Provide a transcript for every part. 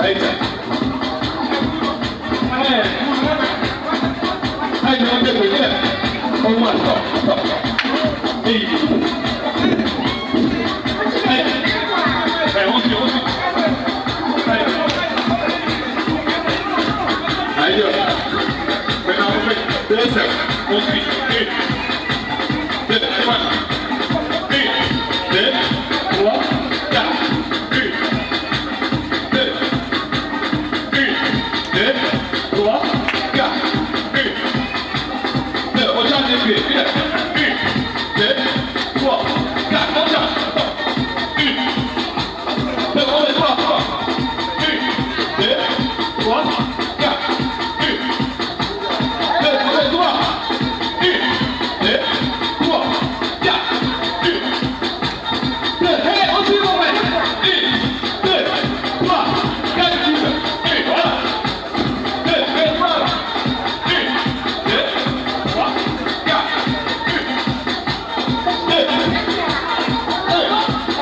Allez, allez, on est bien. Au moins, stop. Allez, on suit. Allez, maintenant on fait 2 secondes. On suit. 1, 2, 3. 1, 2, 3, 4. 1, 2, 3, 4. 1, 2, on change les pieds. 1, 2, 3, 4. On change. 1, 2, on les 3. 1, 2, 3, 4. 1, 2, on les 3. 1, 2, 3, 4. 1, 2, allez, on suit mon mec. 1, 2, 3, 4, 10. 1, voilà. 2, allez, voilà. 1, 2, 3, 4. 1,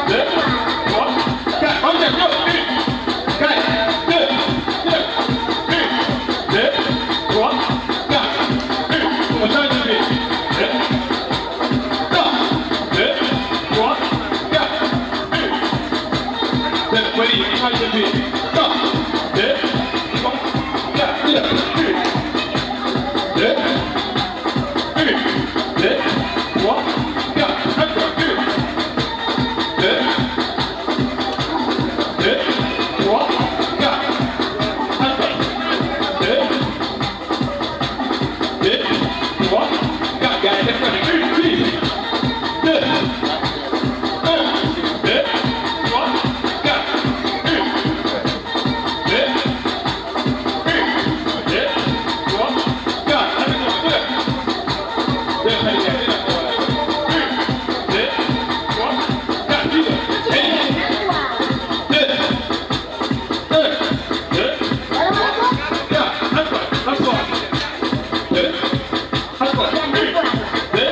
2, 3, 4. On tient, go. 1, 4, 2, 1, 2, 3, 4. 1, on change de pied. 2, 3, 4. 1, 2, Wally, change de pied. 2, 3, 4. 2, 2, 3, 4. Encore. 2, 2, 3, 4. Encore. 2, 3, 4. Gars, laisse faire. 1, 2, 1, 2, 3, 4. 1, 2, 3, 4. Avec 2. 2, allez, allez, d'accord. 1, 2, 3, 4. 10. Allez. 2, 3, 4. Encore. 2, encore. 1, 2,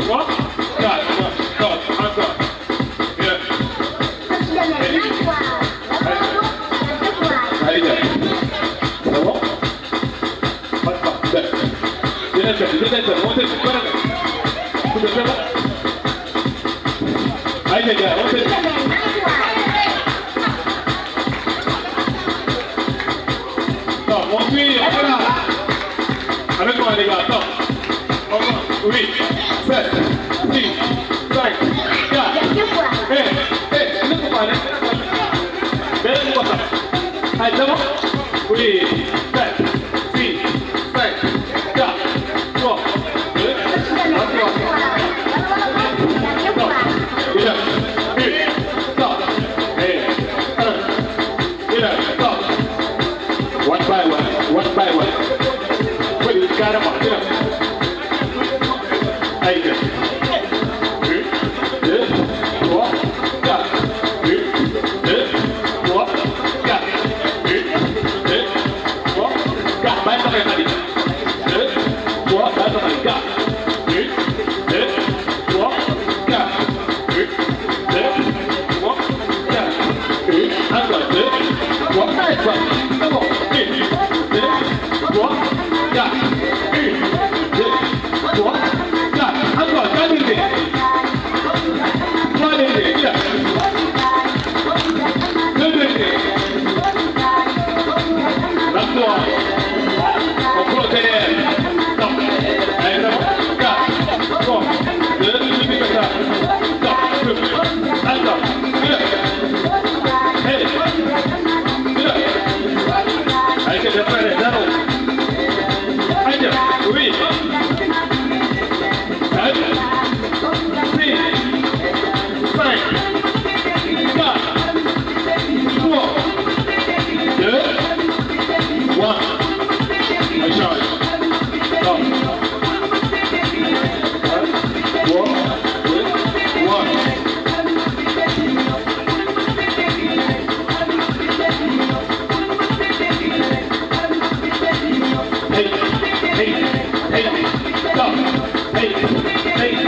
3, 4. Encore. Bien. Allez, gars. C'est bon? Allez, les gars, on fait. Non, on suit, voilà. Avec moi, les gars, attends. Encore. 8, 7, 6, 5, 4. Ne faut pas, allez, c'est bon? Oui.